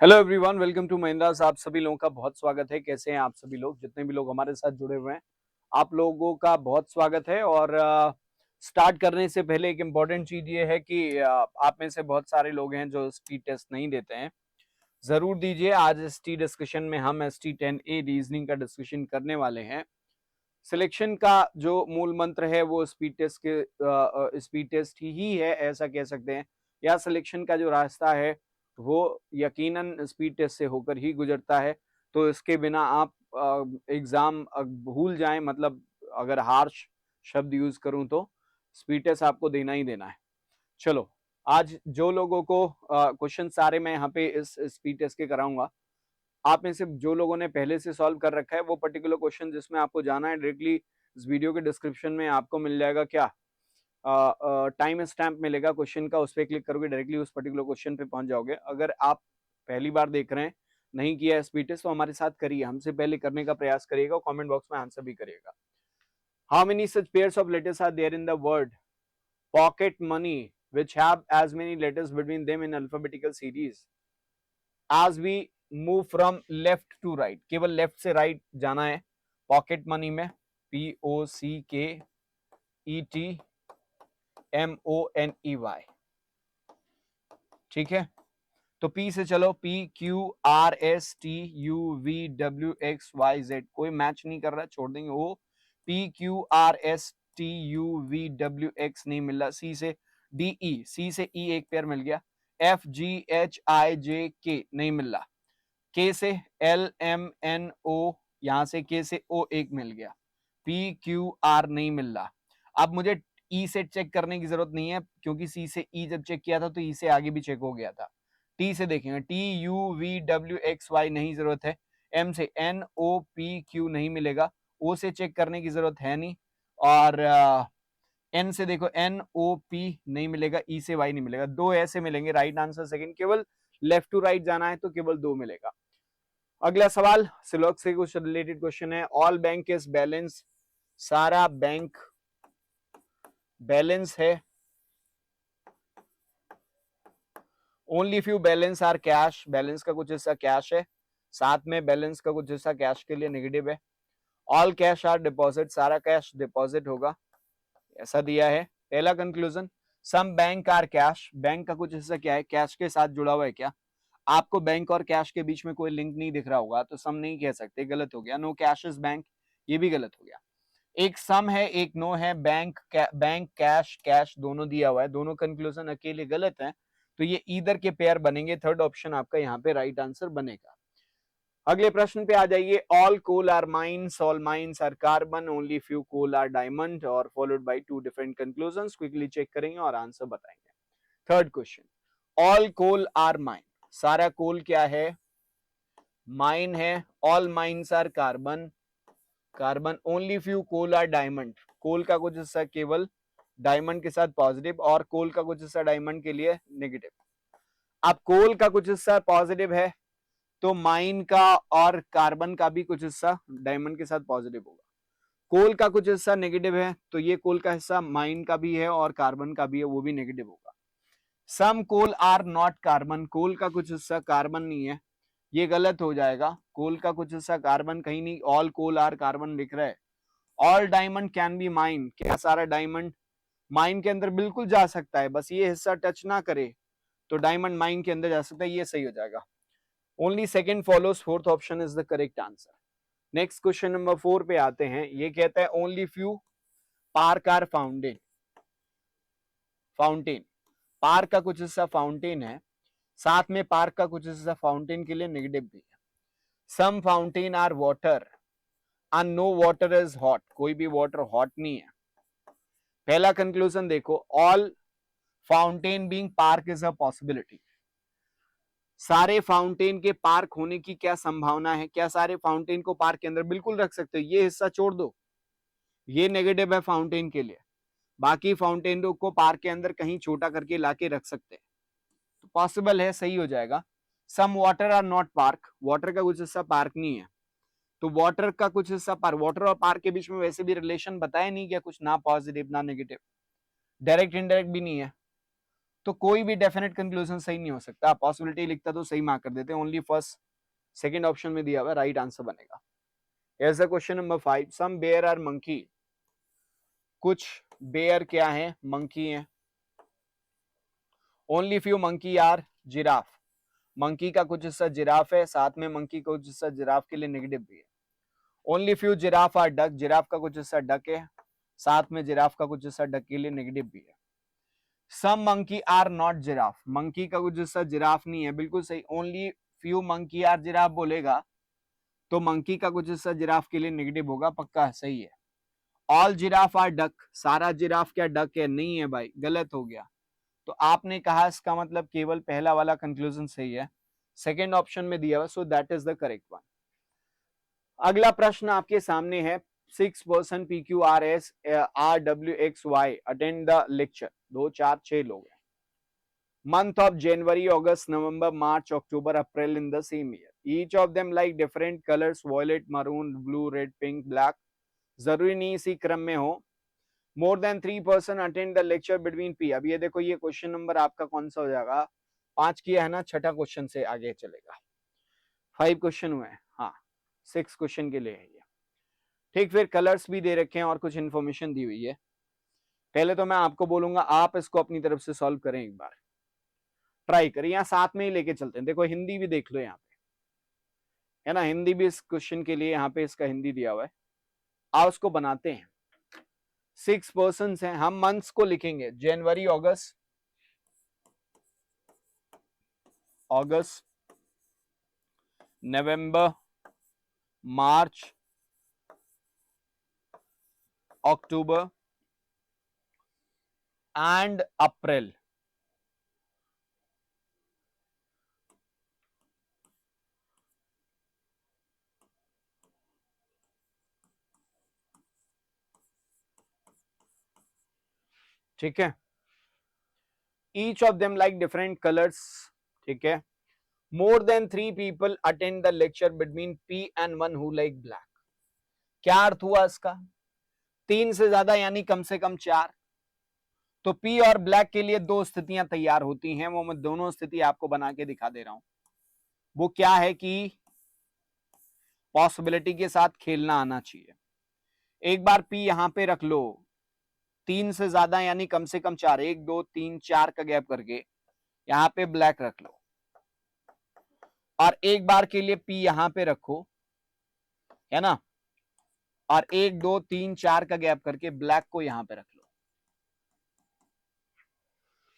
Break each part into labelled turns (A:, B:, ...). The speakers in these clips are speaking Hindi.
A: Hello everyone, welcome to Mahindras. आप सभी लोगों का बहुत स्वागत है। कैसे हैं आप सभी लोग? जितने भी लोग हमारे साथ जुड़े हुए हैं, आप लोगों का बहुत स्वागत है। और स्टार्ट करने से पहले एक इम्पॉर्टेंट चीज ये है कि आप में से बहुत सारे लोग हैं जो ST टेस्ट नहीं देते हैं, जरूर दीजिए। आज ST डिस्कशन में हम ST 10A रीजनिंग का डिस्कशन करने वाले हैं। सिलेक्शन का जो मूल मंत्र है वो स्पीड टेस्ट ही है, ऐसा कह सकते हैं। या सिलेक्शन का जो रास्ता है वो यकीनन स्पीड टेस्ट से होकर ही गुजरता है। तो इसके बिना आप एग्जाम भूल जाएं, मतलब अगर हार्श शब्द यूज करूं तो स्पीड टेस्ट आपको देना ही देना है। चलो, आज जो लोगों को क्वेश्चन सारे मैं यहाँ पे इस स्पीड टेस्ट के कराऊंगा, आप में से जो लोगों ने पहले से सॉल्व कर रखा है वो पर्टिकुलर क्वेश्चन जिसमें आपको जाना है, डायरेक्टली इस वीडियो के डिस्क्रिप्शन में आपको मिल जाएगा क्या, टाइम स्टैम्प मिलेगा क्वेश्चन का। उस पर क्लिक करोगे डायरेक्टली उस पर्टिकुलर क्वेश्चन पे पहुंच जाओगे। अगर आप पहली बार देख रहे हैं, नहीं किया स्पीड टेस्ट, तो हमारे साथ करिए, हमसे पहले करने का प्रयास करिएगा, कमेंट बॉक्स में आंसर भी करिएगा। How many such pairs of letters are there in the word pocket money which have as many letters between them in alphabetical series as we move from left to right? केवल लेफ्ट से राइट जाना है पॉकेट मनी में। POCKETMONEY, ठीक है। तो P से चलो, PQRSTUVWXYZ, कोई मैच नहीं कर रहा, छोड़ देंगे वो। PQRSTUVWX नहीं मिल रहा। C से DE, C से E एक पेयर मिल गया। FGHIJK नहीं मिल रहा। K से LMNO, यहां से K से O एक मिल गया। PQR नहीं मिल रहा। अब मुझे E से चेक करने की जरूरत नहीं है, क्योंकि C से E जब चेक किया था तो E से आगे भी चेक हो गया था। T से देखेंगे, TUVWXY नहीं जरूरत है। M से NOPQ नहीं मिलेगा। O से चेक करने की जरूरत है नहीं। और N से देखो, NOP नहीं मिलेगा। E से Y नहीं मिलेगा। दो ऐसे मिलेंगे, राइट आंसर सेकंड। केवल लेफ्ट टू राइट जाना है तो केवल दो मिलेगा। अगला सवाल सिलोक से कुछ रिलेटेड क्वेश्चन है। ऑल बैंक इज बैलेंस, सारा बैंक बैलेंस है। Only few balance are cash, balance का कुछ हिस्सा कैश है, साथ में बैलेंस का कुछ हिस्सा कैश के लिए नेगेटिव है। ऑल कैश आर डिपॉजिट, सारा कैश डिपॉजिट होगा, ऐसा दिया है। पहला conclusion, some bank are cash, bank का कुछ हिस्सा क्या है, कैश के साथ जुड़ा हुआ है क्या? आपको बैंक और कैश के बीच में कोई लिंक नहीं दिख रहा होगा तो सम नहीं कह सकते, गलत हो गया। नो कैश इज बैंक, ये भी गलत हो गया। एक सम है एक नो है। बैंक बैंक कैश कैश दोनों दिया हुआ है, दोनों कंक्लूजन अकेले गलत है, तो ये ईदर के पेयर बनेंगे। थर्ड ऑप्शन आपका यहाँ पे राइट आंसर बनेगा। अगले प्रश्न पे आ जाइए। All coal are mines, all mines are carbon, only few coal are diamond, और followed by two different conclusion. Quickly check करेंगे और आंसर बताएंगे। Third question, all coal are mine, सारा कोल क्या है, माइन है। All mines are carbon, carbon. Only few coal are diamond, coal का कुछ हिस्सा केवल डायमंड के साथ पॉजिटिव, और कोल का कुछ हिस्सा डायमंड के लिए नेगेटिव। अब कोल का कुछ हिस्सा पॉजिटिव है तो माइन का और कार्बन का भी कुछ हिस्सा डायमंड के साथ पॉजिटिव होगा। कोल का कुछ हिस्सा नेगेटिव है तो ये कोल का हिस्सा माइन का भी है और कार्बन का भी है, वो भी नेगेटिव होगा। सम कोल आर नॉट कार्बन, कोल का कुछ हिस्सा कार्बन नहीं है, ये गलत हो जाएगा। कोल का कुछ हिस्सा कार्बन कहीं नहीं, ऑल कोल आर कार्बन लिख रहा है। All diamond can be mine, क्या सारा डायमंड माइन के अंदर बिल्कुल जा सकता है, बस ये हिस्सा टच ना करे तो डायमंड माइन के अंदर जा सकता है, ये सही हो जाएगा। Only second follows fourth option is the correct answer. Next question number 4 पे आते हैं। ये कहता है only few park are fountain, fountain park का कुछ हिस्सा फाउंटेन है, साथ में पार्क का कुछ हिस्सा फाउंटेन के लिए नेगेटिव भी है। Some fountain are water and no water is hot, कोई भी वाटर हॉट नहीं है। पहला कंक्लूजन देखो, all fountain being park is a possibility, सारे फाउंटेन के पार्क होने की क्या संभावना है? क्या सारे फाउंटेन को पार्क के अंदर? बिल्कुल रख सकते हो, ये हिस्सा छोड़ दो, ये नेगेटिव है फाउंटेन के लिए, बाकी फाउंटेन को पार्क के अंदर कहीं छोटा करके लाके रख सकते हैं, तो पॉसिबल है, सही हो जाएगा। Some water are not park, water का कुछ हिस्सा पार्क नहीं है, तो वाटर का कुछ हिस्सा पार्क, वाटर और पार्क के बीच में वैसे भी रिलेशन बताया नहीं क्या कुछ, ना पॉजिटिव ना नेगेटिव, डायरेक्ट इनडायरेक्ट भी नहीं है, तो कोई भी डेफिनेट कंक्लूजन सही नहीं हो सकता। पॉसिबिलिटी लिखता तो सही मार्क कर देते, ओनली फर्स्ट सेकंड ऑप्शन में दिया हुआ राइट आंसर बनेगा। Here's the question number 5. Some bear are monkey. कुछ बेयर क्या है? मंकी है। Only few monkey are giraffe. Monkey का कुछ हिस्सा जिराफ है, साथ में मंकी का कुछ हिस्सा जिराफ के लिए नेगेटिव भी है। Only few giraffe are duck. Giraffe का कुछ हिस्सा डक है, साथ में जिराफ का कुछ हिस्सा डक के लिए नेगेटिव भी है। Some monkey are not giraffe. Monkey का कुछ हिस्सा जिराफ नहीं है, बिल्कुल सही। Only few monkey are giraffe बोलेगा तो मंकी का कुछ हिस्सा जिराफ के लिए नेगेटिव होगा, पक्का सही है। All giraffe are duck. सारा जिराफ क्या डक है? नहीं है भाई, गलत हो गया। तो आपने कहा इसका मतलब केवल पहला वाला कंक्लूजन सही है, सेकंड ऑप्शन में दिया हुआ, so that is the correct one. अगला प्रश्न आपके सामने है। 6 person PQRS RWXY attend the lecture. 2 4 6 लोग हैं। Month of January, August, November, March, October, April in the same year. Each of them like different colors, violet, maroon, blue, red, pink, black. जरूरी नहीं इसी क्रम में हो। More than 3 person attend the lecture between P. अब ये देखो, ये क्वेश्चन नंबर आपका कौन सा हो जाएगा? 5 किया है ना, छठा क्वेश्चन से आगे चलेगा। 5 क्वेश्चन हुए हैं, हाँ 6 क्वेश्चन के लिए है ये। ठीक, फिर कलर्स भी दे रखे हैं और कुछ इन्फॉर्मेशन दी हुई है। पहले तो मैं आपको बोलूंगा आप इसको अपनी तरफ से सॉल्व करें, एक बार ट्राई करिए। यहाँ साथ में ही लेके चलते हैं। देखो हिंदी भी देख लो यहाँ पे, है ना, हिंदी भी इस क्वेश्चन के लिए यहाँ पे इसका हिंदी दिया हुआ है। आओ उसको बनाते हैं। 6 पर्सन्स हैं, हम मंथ्स को लिखेंगे। जनवरी, अगस्त, नवंबर, मार्च, अक्टूबर एंड अप्रैल। ठीक है, each of them like different colours. ठीक है, more than 3 people attend the lecture between P and 1 who like black. क्या अर्थ हुआ इसका? 3 से ज्यादा यानी कम से कम 4। तो P और ब्लैक के लिए 2 स्थितियां तैयार होती हैं, वो मैं दोनों स्थिति आपको बना के दिखा दे रहा हूं। वो क्या है कि पॉसिबिलिटी के साथ खेलना आना चाहिए। एक बार P यहां पे रख लो, 3 से ज्यादा यानी कम से कम 4, 1 2 3 4 का गैप करके यहां पे ब्लैक रख लो, और एक बार के लिए P यहां पे रखो, है ना, और 1 2 3 4 का गैप करके ब्लैक को यहां पे रख लो।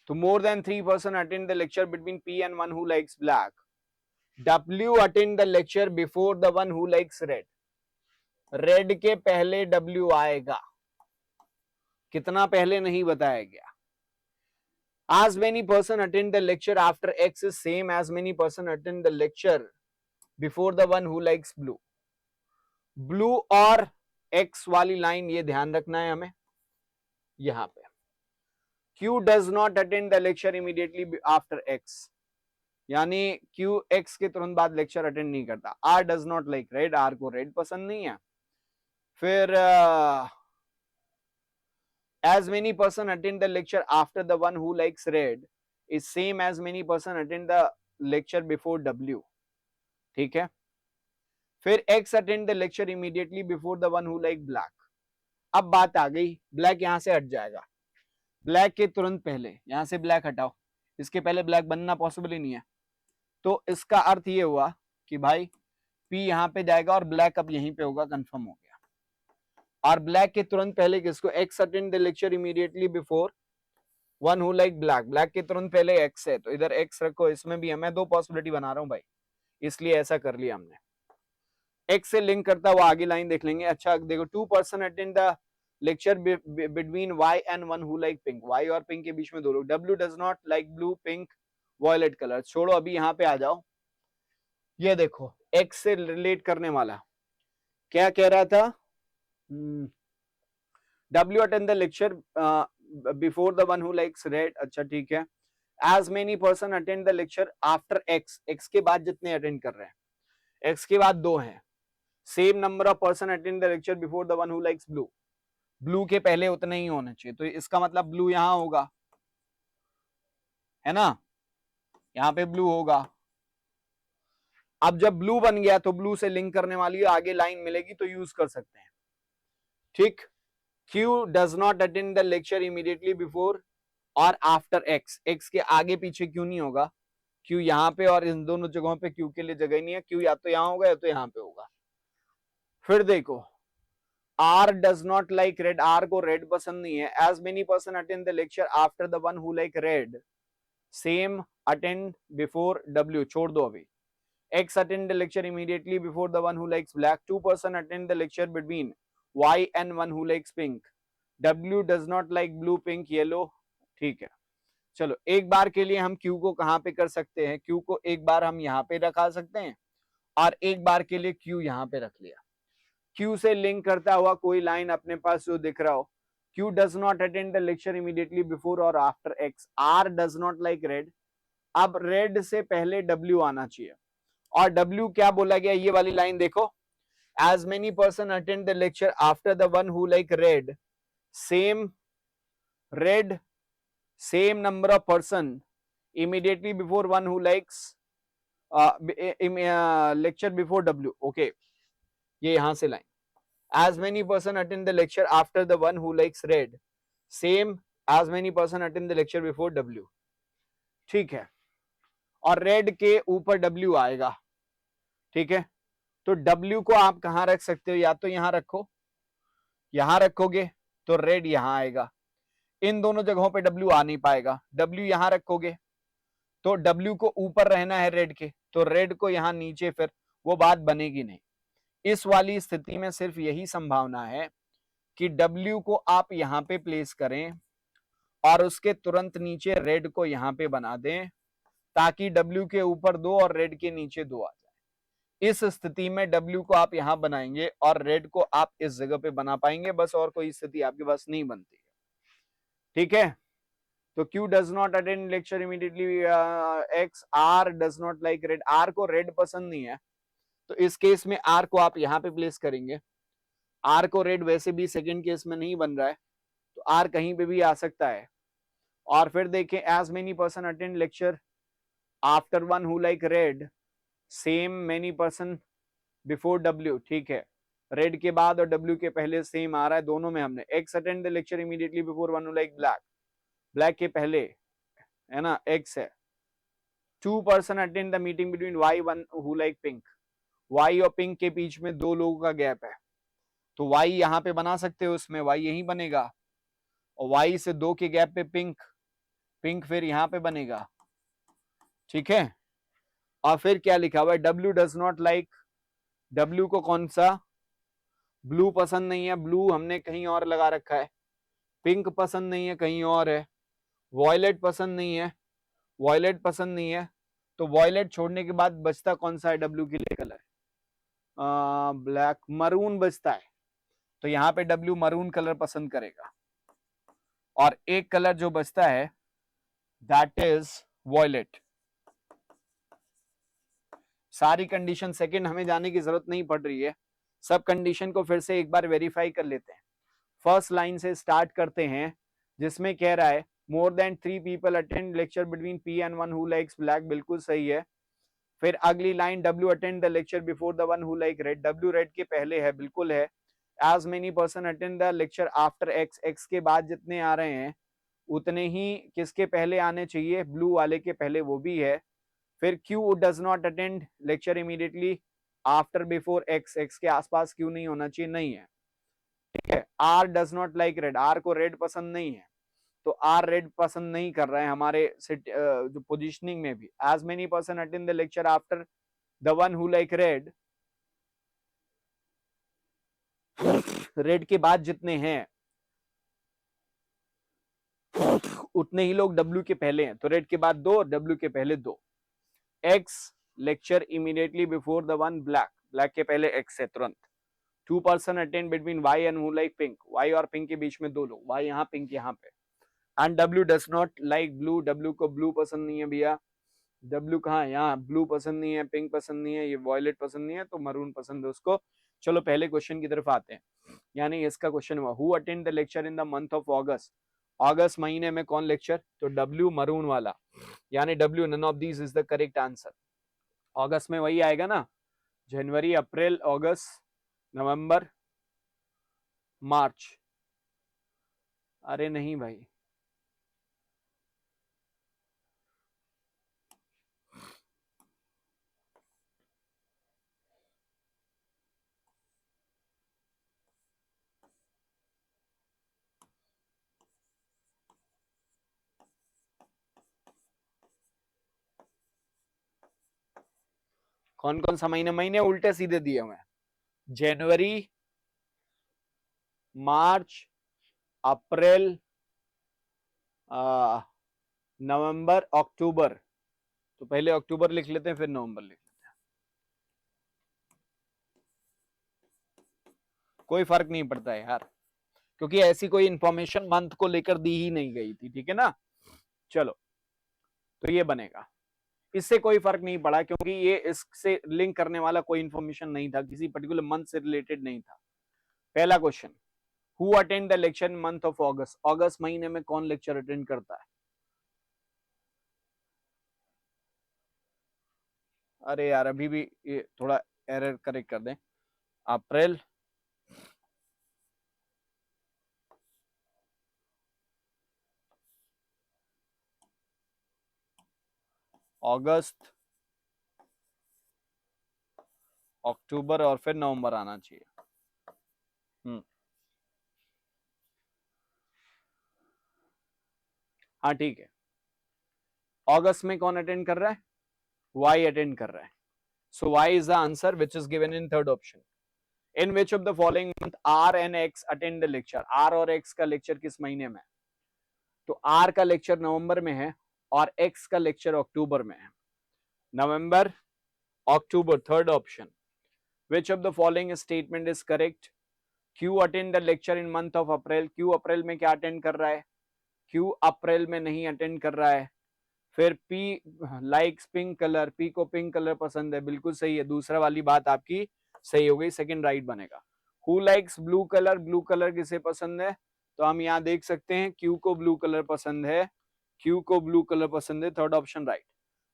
A: तो मोर than 3 person attend the lecture between P and 1 who likes black. W attend the lecture before the 1 who likes red. Red के पहले W आएगा, कितना पहले नहीं बताया गया। As many person attend the lecture after X is same as many person attend the lecture before the one who likes blue. Blue और X वाली लाइन ये ध्यान रखना है हमें यहां पे। Q does not attend the lecture immediately after X, यानी Q X के तुरंत बाद लेक्चर अटेंड नहीं करता। R does not like red, R को रेड पसंद नहीं है। फिर as many person attend the lecture after the one who likes red is same as many person attend the lecture before W। ठीक है, फिर X attend the lecture immediately before the one who like black। अब बात आ गई, ब्लैक यहां से हट जाएगा, ब्लैक के तुरंत पहले यहां से ब्लैक हटाओ, इसके पहले ब्लैक बनना पॉसिबल ही नहीं है। तो इसका अर्थ ये हुआ कि भाई P यहां पे जाएगा और ब्लैक अब यहीं पे होगा, कंफर्म हो गया। और ब्लैक के तुरंत पहले किसको? X attend the lecture immediately before 1 who like black. Black के तुरंत पहले X है, तो इधर X रखो, इसमें भी है। मैं 2 पॉसिबिलिटी बना रहा हूं भाई, इसलिए ऐसा कर लिया हमने। X से लिंक करता हुआ आगे लाइन देख लेंगे। अच्छा देखो, 2 person attend the lecture between Y and 1 who like pink. Y और पिंक के बीच में 2 लोग। W does not like blue, pink, violet colour. छोड़ो, अभी यहाँ पे आ जाओ। ये देखो X से रिलेट करने वाला क्या कह रहा था? W attend the lecture before the one who likes red। अच्छा ठीक है। As many person attend the lecture after X। X के बाद जितने अटेंड कर रहे हैं, X के बाद 2 हैं। Same number of person attend the lecture before the one who likes blue। Blue के पहले उतने ही होने चाहिए, तो इसका मतलब ब्लू यहां होगा। है ना, यहाँ पे ब्लू होगा। अब जब ब्लू बन गया तो ब्लू से लिंक करने वाली आगे लाइन मिलेगी तो यूज कर सकते हैं, ठीक। Q does not attend the lecture immediately before और आफ्टर X, X के आगे पीछे क्यों नहीं होगा, Q यहाँ पे और इन दोनों जगहों पे Q के लिए जगह नहीं है, Q या तो यहाँ होगा या तो यहाँ पे होगा। फिर देखो R does not like red, R को red पसंद नहीं है। As many person attend the lecture after the one who like red, same attend before W, छोड़ दो अभी। X attend the lecture immediately before the one who likes black, 2 person attend the lecture between Y and one who likes pink, W does not like blue, pink, yellow, ठीक है। चलो एक बार के लिए हम Q को कहां पे कर सकते हैं, Q को एक बार हम यहाँ पे रखा सकते हैं और एक बार के लिए Q यहाँ पे रख लिया। Q से लिंक करता हुआ कोई लाइन अपने पास जो दिख रहा हो, Q does not attend the lecture immediately before or after X, R does not like red, अब red से पहले W आना चाहिए और W क्या बोला गया, ये वाली लाइन देखो, as many person attend the lecture after the one who like red, same red, same number of person immediately before one who likes lecture before W, okay, ये यहां से line, as many person attend the lecture after the one who likes red, same as many person attend the lecture before W, ठीक है, और रेड के ऊपर W आएगा, ठीक है। तो W को आप कहां रख सकते हो, या तो यहां रखो, यहां रखोगे तो रेड यहां आएगा, इन दोनों जगहों पे W आ नहीं पाएगा, W यहां रखोगे तो W को ऊपर रहना है रेड के, तो रेड को यहां नीचे, फिर वो बात बनेगी नहीं। इस वाली स्थिति में सिर्फ यही संभावना है कि W को आप यहां पे प्लेस करें और उसके तुरंत नीचे रेड को यहां पे बना दें, ताकि W के ऊपर 2 और रेड के नीचे 2 आ जाए। इस स्थिति में W को आप यहां बनाएंगे और रेड को आप इस जगह पे बना पाएंगे, बस और कोई स्थिति आपके पास नहीं बनती है, ठीक है। तो Q does not attend lecture immediately, X, R does not like red, R को रेड पसंद नहीं है, तो इस केस में R को आप यहां पे प्लेस करेंगे। R को रेड वैसे भी सेकंड केस में नहीं बन रहा है, तो R कहीं पे भी आ सकता है। और फिर देखें, as many person attend lecture after one who like red, same many person before W, ठीक है, रेड के बाद और W के पहले सेम आ रहा है, दोनों में हमने X attend the lecture immediately before one who like black, black के पहले है ना X है। 2 person attend the meeting between Y, one who like pink, Y और पिंक के बीच में 2 लोगों का गैप है, तो Y यहां पे बना सकते हो, उसमें Y यही बनेगा, और Y से 2 के गैप पे पिंक, पिंक फिर यहां पे बनेगा, ठीक है। और फिर क्या लिखा हुआ है, W does not like, W को कौन सा, ब्लू पसंद नहीं है, ब्लू हमने कहीं और लगा रखा है, पिंक पसंद नहीं है, कहीं और है, वॉयलेट पसंद नहीं है, वॉयलेट पसंद नहीं है, तो वॉयलेट छोड़ने के बाद बचता कौन सा है W के लिए कलर, ब्लैक, मरून बचता है, तो यहाँ पे W मरून कलर पसंद करेगा, और एक कलर जो बचता है दैट इज वॉयलेट। सारी कंडीशन सेकंड हमें जाने की जरूरत नहीं पड़ रही है, सब कंडीशन को फिर से एक बार वेरीफाई कर लेते हैं। फर्स्ट लाइन से स्टार्ट करते हैं, जिसमें कह रहा है more than 3 people attend lecture between P and one who likes black, बिल्कुल सही है। फिर अगली line, W attend the lecture before the one who like red, W red के पहले है, बिल्कुल है। As many person attend the lecture after X, X के बाद जितने आ रहे हैं उतने ही किसके पहले आने चाहिए, ब्लू वाले के पहले, वो भी है। फिर Q does not attend lecture immediately after before X, X के आसपास Q नहीं होना चाहिए, नहीं है, ठीक है। R does not like red, R को रेड पसंद नहीं है, तो R रेड पसंद नहीं कर रहा है हमारे जो पोजीशनिंग में भी। As many person attend the lecture after the one who like red, red के बाद जितने हैं उतने ही लोग W के पहले हैं, तो रेड के बाद 2, W के पहले 2। X lecture immediately before the one black, black के पहले X है तुरंत। 2 person attend between Y and who like pink, Y और पिंक के बीच में 2 लोग, Y यहाँ, पिंक यहाँ पे। And W does not like blue, W को ब्लू पसंद नहीं है भैया, W कहाँ है, यहाँ, ब्लू पसंद नहीं है, पिंक पसंद नहीं है, ये वॉयलेट पसंद नहीं है, तो मरून पसंद है उसको। चलो पहले क्वेश्चन की तरफ आते हैं, यानी इसका क्वेश्चन हुआ, who attend the lecture in the month of August, अगस्त महीने में कौन लेक्चर? तो डब्ल्यू मरून वाला, यानी W none of these is the correct answer. अगस्त में वही आएगा ना, जनवरी, अप्रैल, अगस्त, नवंबर, मार्च। अरे नहीं भाई, कौन कौन सा महीने? महीने उल्टे सीधे दिए हुए हैं, जनवरी, मार्च, अप्रैल, नवंबर, अक्टूबर। तो पहले अक्टूबर लिख लेते हैं, फिर नवंबर लिख लेते हैं, कोई फर्क नहीं पड़ता है यार, क्योंकि ऐसी कोई इंफॉर्मेशन मंथ को लेकर दी ही नहीं गई थी, ठीक है ना। चलो, तो ये बनेगा, इससे कोई फर्क नहीं पड़ा, क्योंकि ये इससे लिंक करने वाला कोई इंफॉर्मेशन नहीं था, किसी पर्टिकुलर मंथ से रिलेटेड नहीं था। पहला question, who attend the lecture in month of August? अगस्त महीने में कौन लेक्चर अटेंड करता है? अरे यार, अभी भी ये थोड़ा एरर करेक्ट कर दें। अप्रैल, अगस्त, अक्टूबर और फिर नवंबर आना चाहिए। हाँ ठीक है, अगस्त में कौन अटेंड कर रहा है? वाई अटेंड कर रहा है। So Y is the answer which is given in third option. In which of the following month R and X attend the lecture? R और एक्स का लेक्चर किस महीने में? तो आर का लेक्चर नवंबर में है और एक्स का लेक्चर अक्टूबर में है। नवंबर, अक्टूबर, third option. Which of the following statement is correct? Q attend the lecture in month of April? Q अप्रैल में क्या अटेंड कर रहा है? क्यू अप्रैल में नहीं अटेंड कर रहा है। फिर P likes pink colour, P को पिंक कलर पसंद है, बिल्कुल सही है, दूसरा वाली बात आपकी सही हो गई, सेकंड राइट बनेगा। Who likes blue colour? Blue colour किसे पसंद है? तो हम यहाँ देख सकते हैं क्यू को ब्लू कलर पसंद है, क्यू को ब्लू कलर पसंद है, थर्ड ऑप्शन राइट।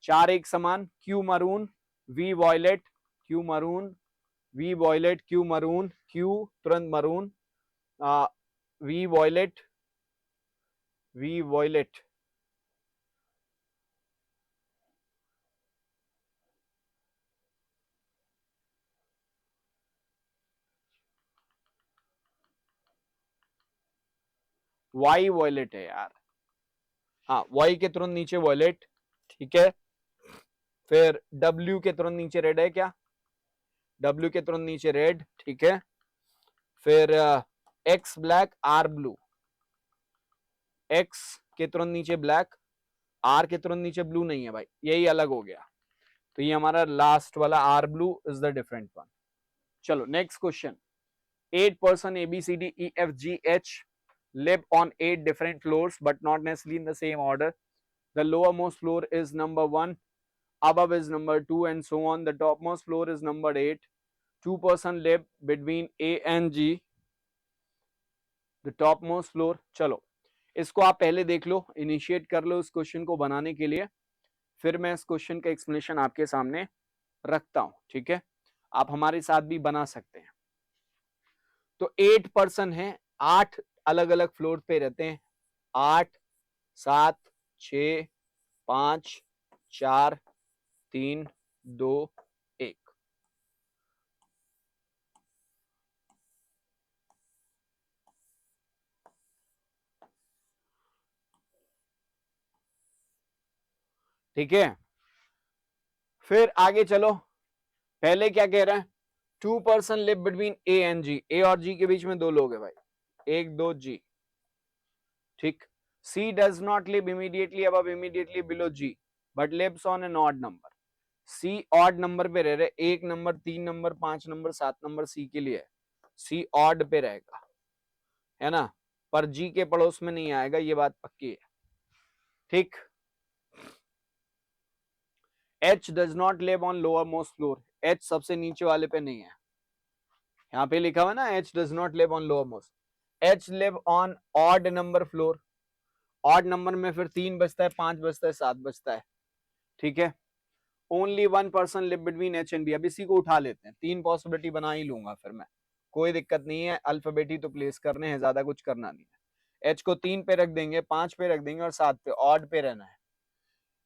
A: चार एक समान, Q maroon, V violet, Q maroon, V violet, Q maroon, Q तुरंत maroon, V violet, V violet, Y violet है यार। हाँ, वाई के तुरंत नीचे वॉयलेट, ठीक है। फिर डब्ल्यू के तुरंत नीचे रेड है क्या? डब्ल्यू के तुरंत नीचे रेड, ठीक है। फिर X black, are blue, X के तुरंत नीचे ब्लैक, आर के तुरंत नीचे ब्लू नहीं है भाई, यही अलग हो गया, तो ये हमारा लास्ट वाला are blue is the different one. चलो next question. 8 person A B C D E F G H live on 8 different floors but not necessarily in the same order. The lowermost floor is number 1, above is number 2 and so on. The topmost floor is number 8. 2 person live between A and G. The topmost floor. चलो, इसको आप पहले देख लो, इनिशिएट कर लो इस क्वेश्चन को बनाने के लिए, फिर मैं इस क्वेश्चन का एक्सप्लेनेशन आपके सामने रखता हूं, ठीक है। आप हमारे साथ भी बना सकते हैं। तो 8 पर्सन है, 8 अलग अलग फ्लोर पे रहते हैं, 8, 7, 6, 5, 4, 3, 2, 1। ठीक है, फिर आगे चलो, पहले क्या कह रहा है? 2 person live between A and G, A और जी के बीच में 2 लोग है भाई, 1 2 जी, ठीक। C does not live immediately above immediately below G but lives on an odd number. C odd number पे रह रहे, 1 number, 3 number, 5 number, 7 number C के लिए, सी ऑड पे रहेगा, है ना, पर जी के पड़ोस में नहीं आएगा, ये बात पक्की है, ठीक। H does not live on lower most floor, H सबसे नीचे वाले पे नहीं है, यहाँ पे लिखा हुआ ना H does not live on lower most, H live on odd number floor, odd number में फिर 3 बचता है, 5 बचता है, 7 बचता है, ठीक है। Only 1 person live between H and B. अब इसी को उठा लेते हैं, 3 पॉसिबिलिटी बना ही लूंगा फिर मैं, कोई दिक्कत नहीं है, अल्फाबेट ही तो प्लेस करने हैं, ज्यादा कुछ करना नहीं है। एच को 3 पे रख देंगे, 5 पे रख देंगे और 7 पे, ऑड पे रहना है।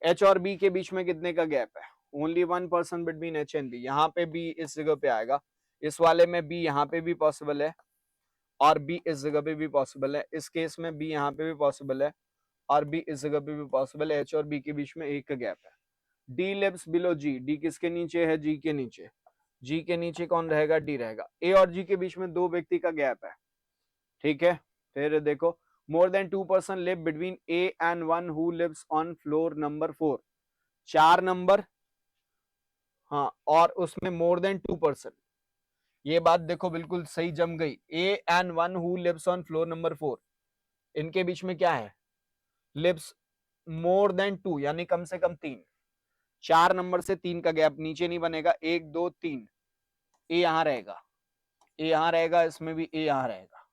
A: एच और बी के बीच में कितने का गैप है? Only 1 person between H and B. यहाँ पे बी इस जगह पे आएगा, इस वाले में बी यहाँ पे भी पॉसिबल है और बी इस जगह पे भी पॉसिबल है, इस केस में बी यहाँ पे भी पॉसिबल है और बी इस जगह पे भी पॉसिबल है। एच और बी के बीच में 1 का गैप है। D lives below G. D किसके नीचे है? जी के नीचे। जी के नीचे कौन रहेगा? डी रहेगा। ए और जी के बीच में 2 व्यक्ति का गैप है, ठीक है। फिर देखो, more than 2 person live between A and 1 who lives on floor number 4। 4 number, हाँ, और उसमें मोर देन 2 पर्सन। ये बात देखो बिल्कुल सही जम गई। A and 1 who lives on floor number 4, इनके बीच में क्या है? लिव्स मोर देन 2, यानी कम से कम 3। 4 नंबर से 3 का गैप नीचे नहीं बनेगा, 1 2 3। ए यहां रहेगा, ए यहां रहेगा, इसमें भी ए यहां रहेगा,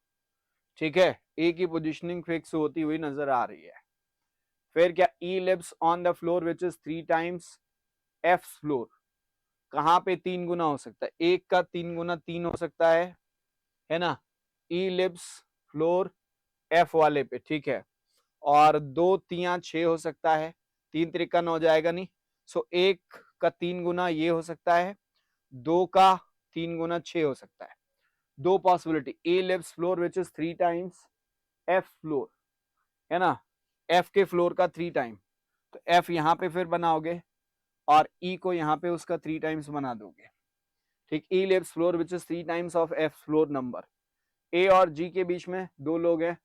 A: ठीक है। ए की पोजीशनिंग फिक्स होती हुई नजर आ रही है। फिर क्या? E lives on the floor which is 3 times F floor. कहां पे 3 गुना हो सकता है? 1 का 3 गुना 3 हो सकता है ना। ई लिव्स फ्लोर एफ वाले पे, ठीक है। और 2 3 6 हो सकता है, 3 त्रिका 9 जाएगा नहीं। सो 1 का 3 गुना ये हो सकता है, 2 का 3 गुना 6 हो सकता है। 2 possibility. A lives floor which is 3 times F floor, है ना, एफ के फ्लोर का 3 टाइम, तो एफ यहां पे फिर बनाओगे और ई को यहां पे उसका 3 टाइम्स बना दोगे, ठीक। E lives floor which is 3 times of F floor number. A और जी के बीच में 2 लोग हैं,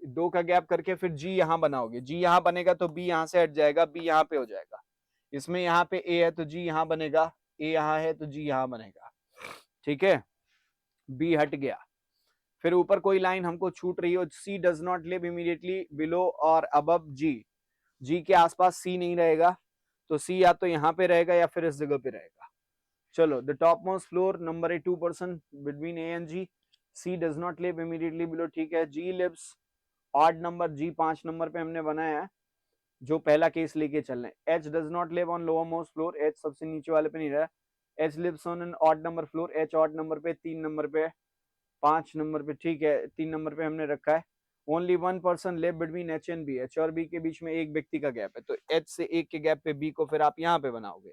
A: 2 का गैप करके फिर जी यहां बनाओगे। जी यहां बनेगा तो बी यहां से हट जाएगा, बी यहां पे हो जाएगा। इसमें यहाँ पे ए है तो जी यहां बनेगा, ए यहां है तो जी यहां बनेगा, ठीक है। बी हट गया। फिर ऊपर कोई लाइन हमको छूट रही हो, C does not live immediately below और अबव जी। जी के आसपास सी नहीं रहेगा, तो सी या तो यहाँ पे रहेगा या फिर इस जगह पे रहेगा। चलो, the top most floor number A 2 person between A and G. C does not live immediately below, ठीक है। G lives odd number, G 5 number पे हमने बनाया है, जो पहला केस लेके चल रहे हैं। H does not live on lower most floor. H सबसे नीचे वाले पे नहीं रहा। H lives on an odd number floor. H odd number पे, 3 नंबर पे, 5 नंबर पे, ठीक है, 3 नंबर पे हमने रखा है। Only 1 person live between H and B. H और बी के बीच में 1 व्यक्ति का गैप है, तो एच से 1 के गैप पे बी को फिर आप यहाँ पे बनाओगे,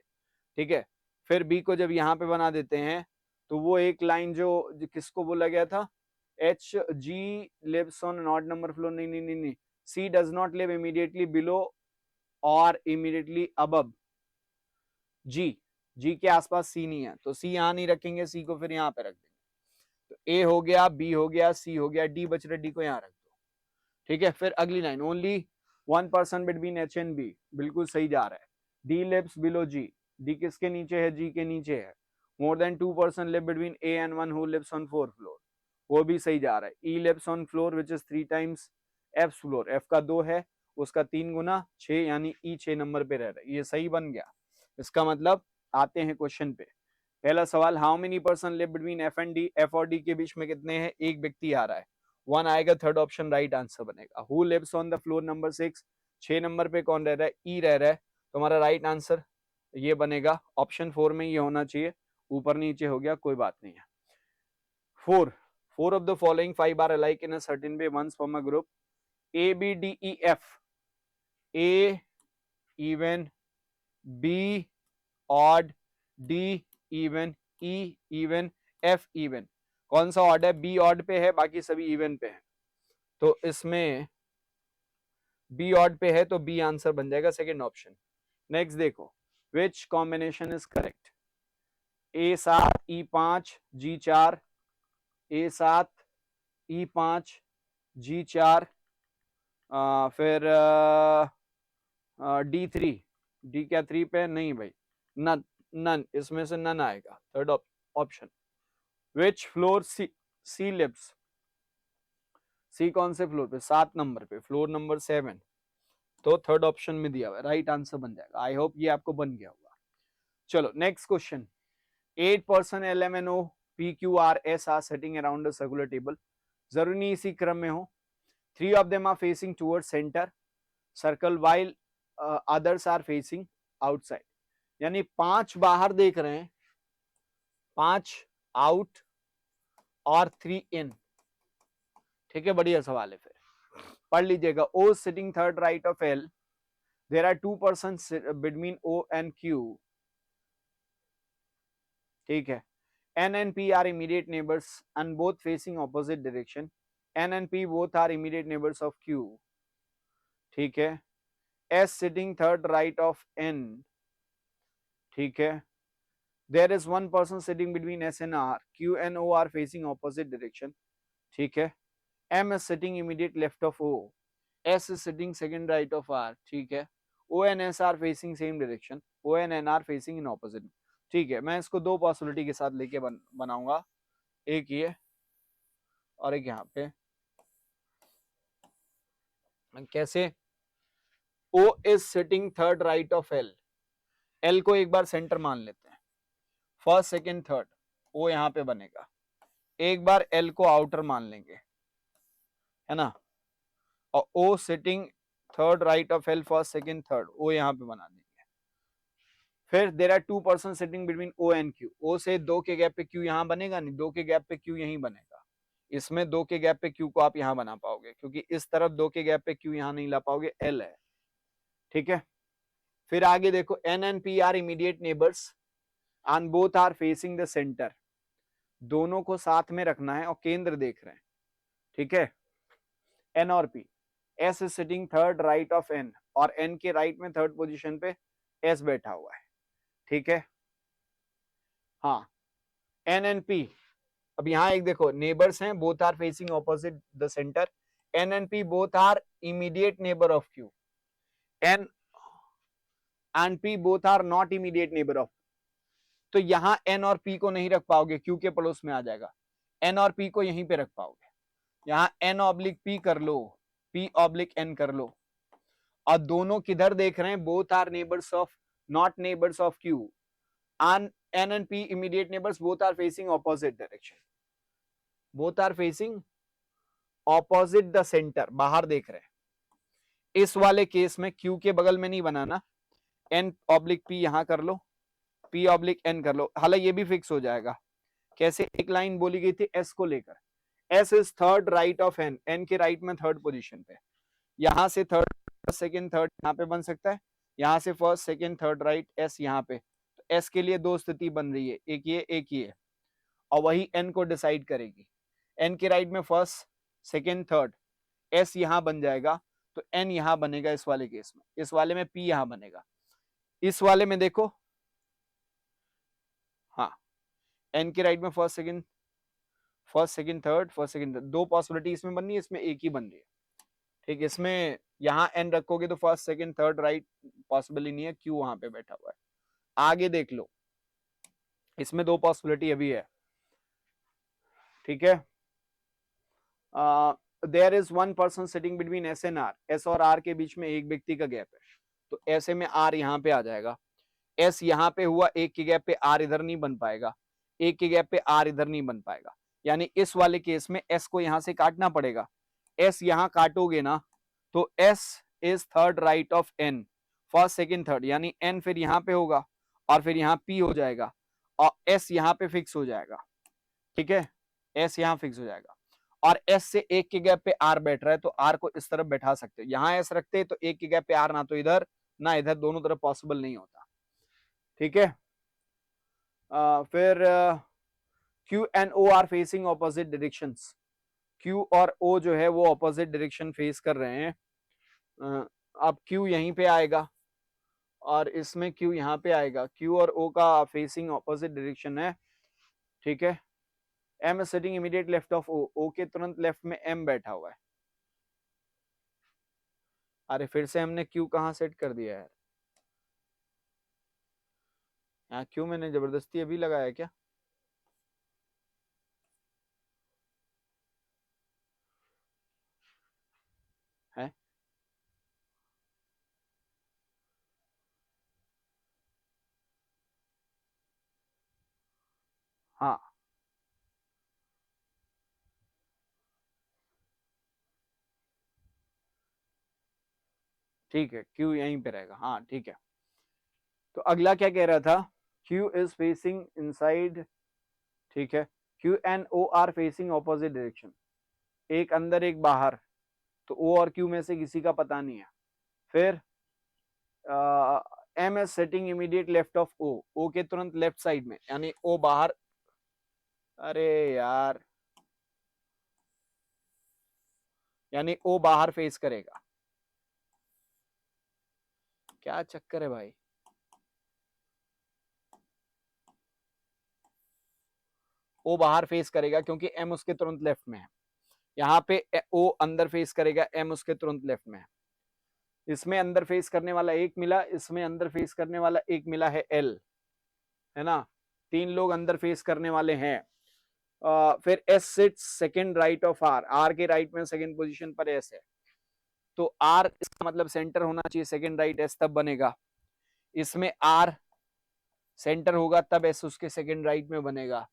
A: ठीक है। फिर बी को जब यहाँ पे बना देते हैं तो वो एक लाइन जो किसको बोला गया था? H G lives on an odd number floor, नहीं नहीं नहीं नहीं, C does not live immediately below और इमीडिएटली अबव जी। जी के आसपास सी नहीं है, तो सी यहां नहीं रखेंगे, सी को फिर यहाँ पे रख देंगे। तो ए हो गया, बी हो गया, सी हो गया, डी बच रहा, डी को यहाँ रख दो, ठीक है। फिर अगली line, only 1 person between H and B, बिल्कुल सही जा रहा है। D lives below G. D किसके नीचे है? जी के नीचे है। More than 2 person live between A and 1 who lives on 4 floor, वो भी सही जा रहा है। E lives on floor which is 3 times F floor. F का 2 है, उसका 3 गुना 6, यानी ई 6 नंबर पे रह रहा है, ये सही बन गया। इसका मतलब आते हैं क्वेश्चन पे। पहला सवाल, how many person live between F and D. F और डी के बीच में कितने हैं? 1 व्यक्ति आ रहा है, 1 आएगा, थर्ड ऑप्शन राइट आंसर बनेगा। Who lives on the floor number 6। 6 number पे कौन रह रहा है? ई रह रहा है, तो हमारा राइट आंसर ये बनेगा ऑप्शन 4 में, ये होना चाहिए। ऊपर नीचे हो गया, कोई बात नहीं है। 4 of the following 5 are alike in a certain way once from a group A B D E F. A even, B odd, D even, E even, F even. कौन सा ऑड है? बी ऑड पे है, बाकी सभी इवन पे है, तो इसमें बी ऑड पे है, तो बी आंसर बन जाएगा, सेकंड ऑप्शन। नेक्स्ट देखो, which combination is correct? A7 E5 G4, A7 E5 G4, फिर D3, डी क्या 3 पे? नहीं भाई, नन, नन, इसमें से नन आएगा, third option. Which floor C lives. C कौन से फ्लोर पे? 7 नंबर पे, फ्लोर नंबर 7, तो थर्ड ऑप्शन में दिया हुआ है, राइट आंसर बन जाएगा। आई होप ये आपको बन गया होगा। चलो next question. 8 person LMNO PQRS are sitting around a circular table. जरूरी नहीं इसी क्रम में हो। 3 of them are facing towards center. Circle while others are facing outside, यानी 5 बाहर देख रहे हैं, 5 आउट और 3 इन। ठीक है, बढ़िया सवाल है। फिर पढ़ लीजिएगा, O sitting third right of L, there are 2 person between O and Q. ठीक है, N and P are immediate neighbors and both facing opposite direction. N and P both are immediate neighbors of Q. ठीक है, S sitting third right of N. ठीक है, there is one person sitting between S and R. Q and O are facing opposite direction. ठीक है, M is sitting immediate left of O. S is sitting second right of R. ठीक है, O and S are facing same direction. O and N are facing in opposite. ठीक है, मैं इसको दो पॉसिबिलिटी के साथ लेके बनाऊंगा, एक ये और एक यहाँ पे। कैसे? O is sitting third right of L. L को एक बार सेंटर मान लेते हैं, फर्स्ट सेकंड थर्ड, O यहाँ पे बनेगा। एक बार L को आउटर मान लेंगे, है ना, और O sitting third right of L, first second third, O यहाँ पे बना देंगे। फिर there are 2 person sitting between O and Q. O से 2 के गैप पे Q यहाँ बनेगा नहीं, 2 के गैप पे Q यहीं बनेगा। इसमें 2 के गैप पे Q को आप यहाँ बना पाओगे, क्योंकि इस तरफ 2 के गैप पे Q यहाँ नहीं ला पाओगे, L है। ठीक है, फिर आगे देखो, N and P are immediate neighbours and both are facing the centre. दोनों को साथ में रखना है और केंद्र देख रहे हैं। ठीक है, N और P, S is sitting third right of N, और N के राइट में थर्ड पोजीशन पे S बैठा हुआ है। ठीक है, हाँ, N एंड P, अब यहाँ एक देखो, नेबर्स हैं, both are facing opposite the centre. N and P both are immediate neighbour of Q. N and P both are not immediate neighbour of, तो यहां N और P को नहीं रख पाओगे, Q के पड़ोस में आ जाएगा। N और P को यहीं पे रख पाओगे, यहां N ऑब्लिक P कर लो, P ऑब्लिक N कर लो, और दोनों किधर देख रहे हैं, both are neighbours of, not neighbours of Q, and N and P immediate neighbors both are facing opposite direction, both are facing opposite the center, बाहर देख रहे हैं। इस वाले केस में Q के बगल में नहीं बनाना, N ऑब्लिक P यहां कर लो, P ऑब्लिक N कर लो, हालांकि ये भी फिक्स हो जाएगा। कैसे? एक लाइन बोली गई थी S को लेकर, S is third right of N, N के राइट में थर्ड पोजीशन पे, यहां से थर्ड सेकंड थर्ड यहां पे बन सकता है, यहां से first second third right, S यहां पे, तो S के लिए दो स्थिति बन रही है, एक ये, और वही N को डिसाइड करेगी। N के राइट में फर्स्ट सेकंड थर्ड, S यहां बन जाएगा, तो N यहां बनेगा इस वाले केस में, इस वाले में P यहां बनेगा, इस वाले में देखो, हाँ, N के राइट में first second third, first second third, दो पॉसिबिलिटी इसमें बन रही है, इसमें एक ही बन रही है। ठीक, इसमें यहाँ N रखोगे तो first second third right possible ही नहीं है, Q वहां पे बैठा हुआ है। आगे देख लो, इसमें दो पॉसिबिलिटी अभी है। ठीक है, there is one person sitting between S and R, S और R के बीच में एक व्यक्ति का गैप है, तो ऐसे में R यहाँ पे आ जाएगा, S यहाँ पे हुआ, एक के गैप पे R इधर नहीं बन पाएगा, एक के गैप पे R इधर नहीं बन पाएगा, यानी इस वाले केस में S को यहां से काटना पड़ेगा। S यहां काटोगे ना, तो S is third right of N, first second third, यानी N फिर यहाँ पे होगा और फिर यहाँ P हो जाएगा, और S यहाँ पे फिक्स हो जाएगा। ठीक है, S यहाँ फिक्स हो जाएगा, और S से एक के गैप पे R बैठ रहा है, तो R को इस तरफ बैठा सकते हो, यहां S रखते तो एक के गैप पे R ना तो इधर ना इधर, दोनों तरफ पॉसिबल नहीं होता। ठीक है, फिर Q and O are facing opposite directions, Q और O जो है वो ऑपोजिट डायरेक्शन फेस कर रहे हैं। अब Q यहीं पे आएगा और इसमें Q यहाँ पे आएगा, Q और O का फेसिंग ऑपोजिट डायरेक्शन है। ठीक है, M sitting immediate left of O, O के तुरंत लेफ्ट में M बैठा हुआ है। अरे फिर से हमने Q कहाँ सेट कर दिया है, यहाँ Q मैंने जबरदस्ती अभी लगाया क्या? है, हाँ, ठीक है, Q यहीं पे रहेगा, हाँ ठीक है। तो अगला क्या कह रहा था, Q इज फेसिंग इनसाइड, ठीक है, Q and O are facing opposite direction, एक अंदर एक बाहर, तो O और Q में से किसी का पता नहीं है। फिर M is sitting immediate left of O, O के तुरंत लेफ्ट साइड में, यानी O बाहर, अरे यार, यानी O बाहर फेस करेगा। क्या चक्कर है भाई, O बाहर फेस करेगा क्योंकि M उसके तुरंत लेफ्ट में है। यहाँ पे O अंदर फेस करेगा, M उसके तुरंत लेफ्ट में है। इसमें अंदर फेस करने वाला एक मिला, इसमें अंदर फेस करने वाला एक मिला है L, है ना, 3 लोग अंदर फेस करने वाले हैं। फिर S sits second right of R, R के राइट में सेकंड पोजीशन पर S है, तो R इसका मतलब सेंटर होना चाहिए, सेकंड राइट S तब बनेगा। इसमें R सेंटर होगा तब S उसके सेकंड राइट में बनेगा।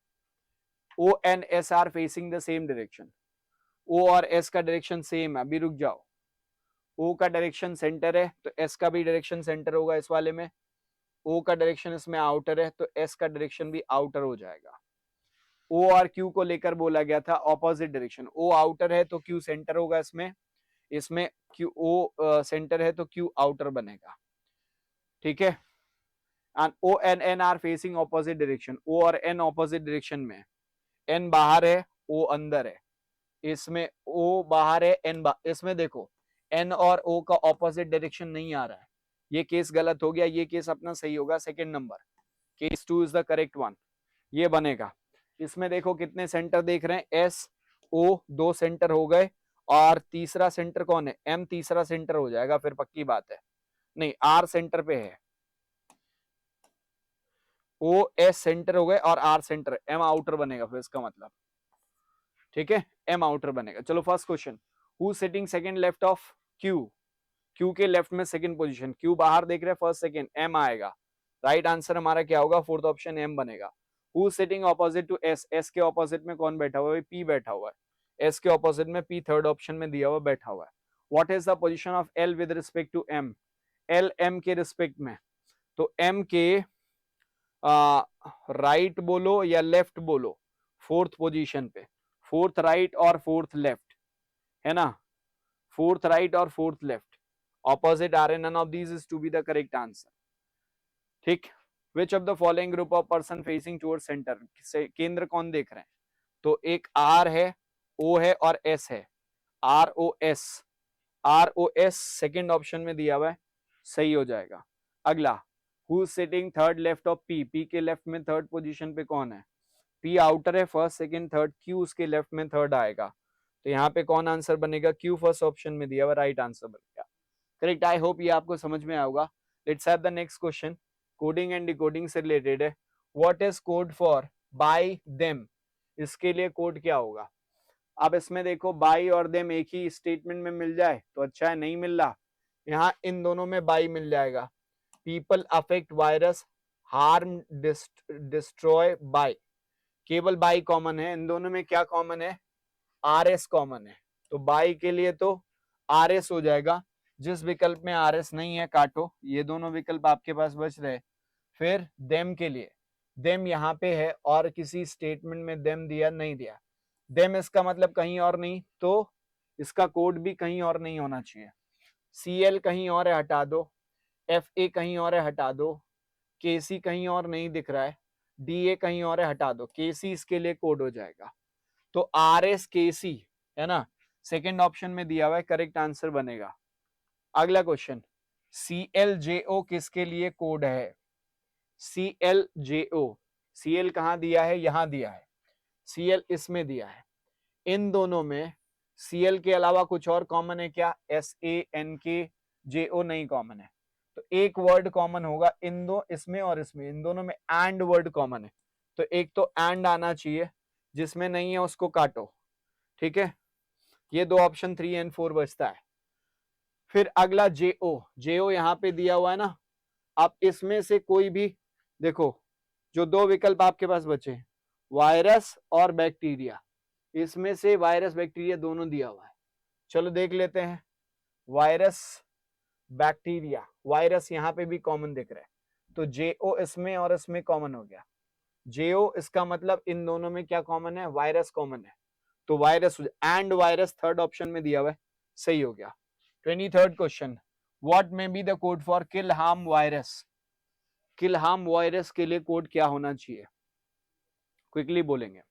A: O and S are facing the same direction, O और S का डायरेक्शन सेम है, अभी रुक जाओ, O का डायरेक्शन सेंटर है तो S का भी डायरेक्शन सेंटर होगा इस वाले में, O का डायरेक्शन इसमें आउटर है तो S का डायरेक्शन भी आउटर हो जाएगा। O और Q को लेकर बोला गया था ऑपोजिट डायरेक्शन, O आउटर है तो Q सेंटर होगा इसमें, इसमें Q O सेंटर है तो Q आउटर बनेगा, ठीक है। And O and N are facing opposite direction, O और N ऑपोजिट डायरेक्शन में, N बाहर है O अंदर है, इसमें O बाहर है N इसमें देखो N और O का ऑपोजिट डायरेक्शन नहीं आ रहा है, ये केस गलत हो गया, ये केस अपना सही होगा, second number, case 2 is the correct one, ये बनेगा। इसमें देखो कितने सेंटर देख रहे हैं, S O 2 सेंटर हो गए, और तीसरा सेंटर कौन है, M तीसरा सेंटर हो जाएगा, फिर पक्की बात है, नहीं R सेंटर पे है, O S सेंटर हो गए और R सेंटर, M आउटर बनेगा फिर इसका मतलब, ठीक है, M आउटर बनेगा। चलो first question, who sitting second left of Q, Q के लेफ्ट में सेकंड पोजीशन, Q बाहर देख रहे हैं फर्स्ट सेकंड, M आएगा, राइट आंसर हमारा क्या होगा, फोर्थ ऑप्शन M बनेगा। Who sitting opposite to S, S के ऑपोजिट में कौन बैठा हुआ है, P बैठा हुआ है, S के ऑपोजिट में P थर्ड ऑप्शन में दिया हुआ बैठा हुआ है। What is the position of L with respect to M, L M के रिस्पेक्ट में, तो M के राइट बोलो या लेफ्ट बोलो, फोर्थ पोजीशन पे, फोर्थ राइट और फोर्थ लेफ्ट, है ना, फोर्थ राइट और फोर्थ लेफ्ट, ऑपोजिट आ रहे, none of these is to be the correct answer, ठीक। Which of the following group of person facing towards centre, केंद्र कौन देख रहे हैं, तो एक R है, O है और S है, ROS, ROS सेकेंड ऑप्शन में दिया हुआ है, सही हो जाएगा। अगला, who sitting third left of P, P के लेफ्ट में थर्ड पोजीशन पे कौन है, P आउटर है, फर्स्ट सेकंड थर्ड, Q उसके लेफ्ट में थर्ड आएगा, तो यहाँ पे कौन आंसर बनेगा, Q फर्स्ट ऑप्शन में दिया हुआ, राइट आंसर बनेगा, करेक्ट। आई होप ये आपको समझ में आएगा। Let's have the next question, coding and decoding से रिलेटेड है। What is code for bye them, इसके लिए कोड क्या होगा। अब इसमें देखो बाय और देम एक ही स्टेटमेंट में मिल जाए तो अच्छा है, नहीं मिल रहा, यहाँ इन दोनों में बाय मिल जाएगा। People affect virus, harm destroy by, केवल बाई कॉमन है, इन दोनों में क्या कॉमन है, RS कॉमन है, तो बाई के लिए तो RS हो जाएगा, जिस विकल्प में RS नहीं है काटो, ये दोनों विकल्प आपके पास बच रहे। फिर देम के लिए, देम यहाँ पे है और किसी स्टेटमेंट में देम दिया नहीं दिया, देम इसका मतलब कहीं और नहीं, तो इसका कोड भी कहीं और नहीं होना चाहिए, CL कहीं और है हटा दो, FA कहीं और है हटा दो, KC कहीं और नहीं दिख रहा है, DA कहीं और है हटा दो, KC इसके लिए कोड हो जाएगा, तो RSKC है ना, सेकंड ऑप्शन में दिया हुआ है, करेक्ट आंसर बनेगा। अगला क्वेश्चन, CLJO किसके लिए कोड है, CLJO, CL कहां दिया है, यहां दिया है, CL इसमें दिया है, इन दोनों में CL के अलावा कुछ और कॉमन है क्या, SANKJO नहीं कॉमन है, तो एक वर्ड कॉमन होगा इन दो, इसमें और इसमें, इन दोनों में एंड वर्ड कॉमन है, तो एक तो एंड आना चाहिए, जिसमें नहीं है उसको काटो, ठीक है, ये दो ऑप्शन 3 एंड 4 बचता है। फिर अगला JO, JO यहाँ पे दिया हुआ है ना, आप इसमें से कोई भी देखो, जो दो विकल्प आपके पास बचे, वायरस और बैक्टीरिया, इसमें से वायरस बैक्टीरिया दोनों दिया हुआ है, चलो देख लेते हैं। वायरस बैक्टीरिया, वायरस यहाँ पे भी कॉमन दिख रहा है, तो JO इसमें और इसमें कॉमन हो गया। JO इसका मतलब इन दोनों में क्या कॉमन है, वायरस कॉमन है, तो virus and virus third option में दिया हुआ है, सही हो गया। 23rd question, what may be the code for kill harm virus? Kill harm virus के लिए कोड क्या होना चाहिए, क्विकली बोलेंगे।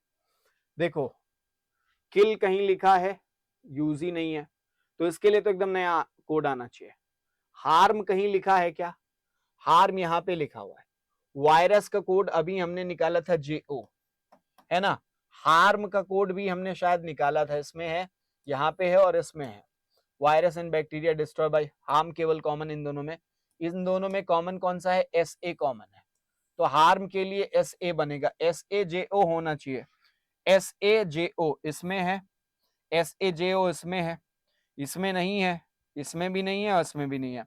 A: देखो किल कहीं लिखा है, यूज ही नहीं है, तो इसके लिए तो एकदम नया कोड आना चाहिए। हार्म कहीं लिखा है क्या, हार्म यहाँ पे लिखा हुआ है। वायरस का कोड अभी हमने निकाला था JO, है ना, हार्म का कोड भी हमने शायद निकाला था, इसमें है, यहाँ पे है और इसमें है। Virus and bacteria destroy by harm केवल कॉमन इन दोनों में, इन दोनों में कॉमन कौन सा है, SA कॉमन है, तो हार्म के लिए SA बनेगा, SAJO होना चाहिए। SAJO इसमें है, SAJO इसमें है, इसमें नहीं है, इसमें भी नहीं है और इसमें भी नहीं है।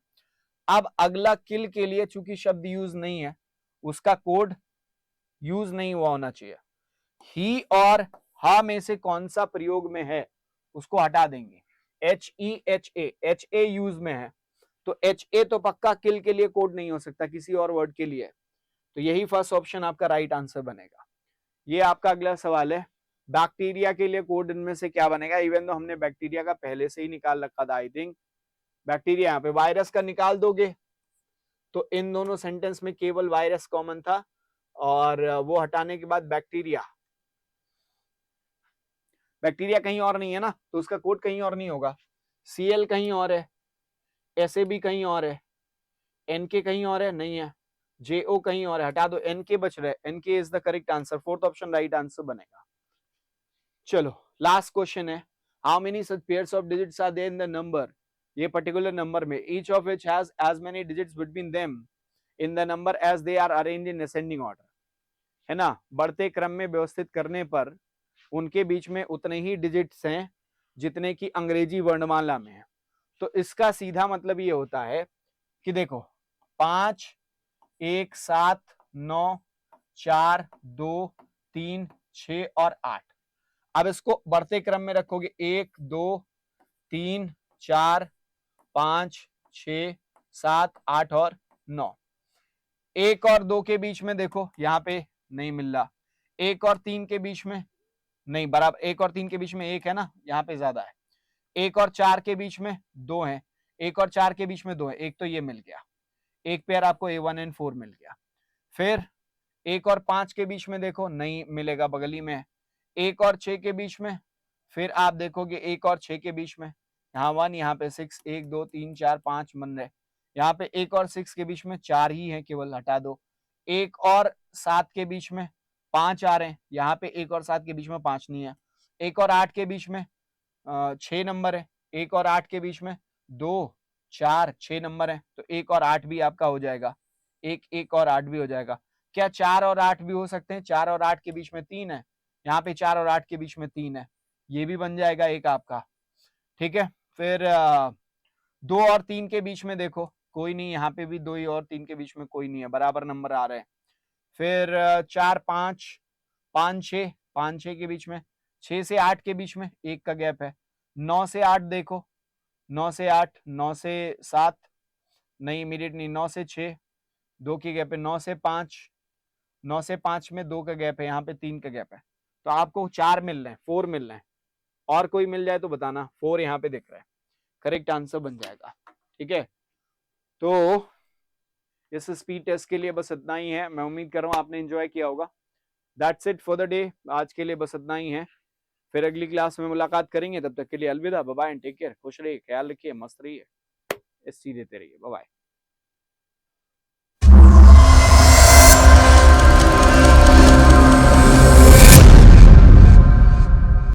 A: अब अगला किल के लिए चूंकि शब्द यूज नहीं है, उसका कोड यूज नहीं हुआ होना चाहिए। ही और हा में से कौन सा प्रयोग में है उसको हटा देंगे। HEHA यूज में है, तो HA तो पक्का किल के लिए कोड नहीं हो सकता, किसी और वर्ड के लिए, तो यही फर्स्ट ऑप्शन आपका राइट आंसर बनेगा। ये आपका अगला सवाल है, बैक्टीरिया के लिए कोड इनमें से क्या बनेगा, इवन तो हमने बैक्टीरिया का पहले से ही निकाल रखा था, आई थिंक बैक्टीरिया, यहाँ पे वायरस का निकाल दोगे तो इन दोनों सेंटेंस में केवल वायरस कॉमन था, और वो हटाने के बाद बैक्टीरिया, बैक्टीरिया कहीं और नहीं है ना, तो उसका कोड कहीं और नहीं होगा। Cl कहीं और है, SAB कहीं और है, NK कहीं और है, नहीं है, JO कहीं और है, हटा दो, NK बच रहा है, NK is the correct answer, fourth option right answer बनेगा। चलो लास्ट क्वेश्चन है, how many such pairs of digits are there in the number, ये पर्टिकुलर नंबर में, each of which has as many digits between them in the number as they are arranged in ascending order, है ना, बढ़ते क्रम में व्यवस्थित करने पर उनके बीच में उतने ही डिजिट्स हैं जितने की अंग्रेजी वर्णमाला में है। तो इसका सीधा मतलब ये होता है कि देखो 5 1 7 9 4 2 3 6 और 8, अब इसको बढ़ते क्रम में रखोगे 1 2 3 4 5 6 7 8 और 9, 1 और 2 के बीच में देखो यहाँ पे नहीं मिल रहा, 1 और 3 के बीच में नहीं, बराबर 1 और 3 के बीच में 1 है ना, यहाँ पे ज्यादा है, 1 और 4 के बीच में 2 है, 1 और 4 के बीच में 2 है, एक तो ये मिल गया, एक पेयर आपको A1 and 4 मिल गया। फिर 1 और 5 के बीच में देखो नहीं मिलेगा, बगली में है, 1 और 6 के बीच में, फिर आप देखोगे 1 और 6 के बीच में, यहाँ 1, यहाँ पे 6, 1 2 3 4 5 बन रहे, यहाँ पे 1 और 6 के बीच में 4 ही है केवल, हटा दो, 1 और 7 के बीच में 5 आ रहे हैं, यहाँ पे 1 और 7 के बीच में 5 नहीं है, 1 और 8 के बीच में 6 नंबर है, 1 और 8 के बीच में 2 4 6 नंबर है, तो 1 और 8 भी आपका हो जाएगा, 1 और 8 भी हो जाएगा। क्या 4 और 8 भी हो सकते हैं, 4 और 8 के बीच में 3 है, यहाँ पे 4 और 8 के बीच में 3 है, ये भी बन जाएगा एक आपका, ठीक है। फिर 2 और 3 के बीच में देखो कोई नहीं, यहाँ पे भी 2 और 3 के बीच में कोई नहीं है, बराबर नंबर आ रहे हैं। फिर 4 5 5 6 5 6 के बीच में, 6 से 8 के बीच में 1 का गैप है, 9 से 8 देखो, 9 से 8 9 से 7 नहीं, इमीडिएट नहीं, 9 से 6 2 की गैप है, 9 से 5 9 से 5 में 2 का गैप है, यहाँ पे 3 का गैप है, तो आपको 4 मिल रहे हैं, 4 मिल रहे हैं, और कोई मिल जाए तो बताना, 4 यहाँ पे दिख रहा है, करेक्ट आंसर बन जाएगा, ठीक है। तो इस स्पीड टेस्ट के लिए बस इतना ही है, मैं उम्मीद कर रहा हूँ आपने एंजॉय किया होगा। That's it for the day, आज के लिए बस इतना ही है, फिर अगली क्लास में मुलाकात करेंगे, तब तक के लिए अलविदा, bye bye and take care, खुश रहिए, ख्याल रखिए, मस्त रहिए, SC देते रहिए, बाय बाय।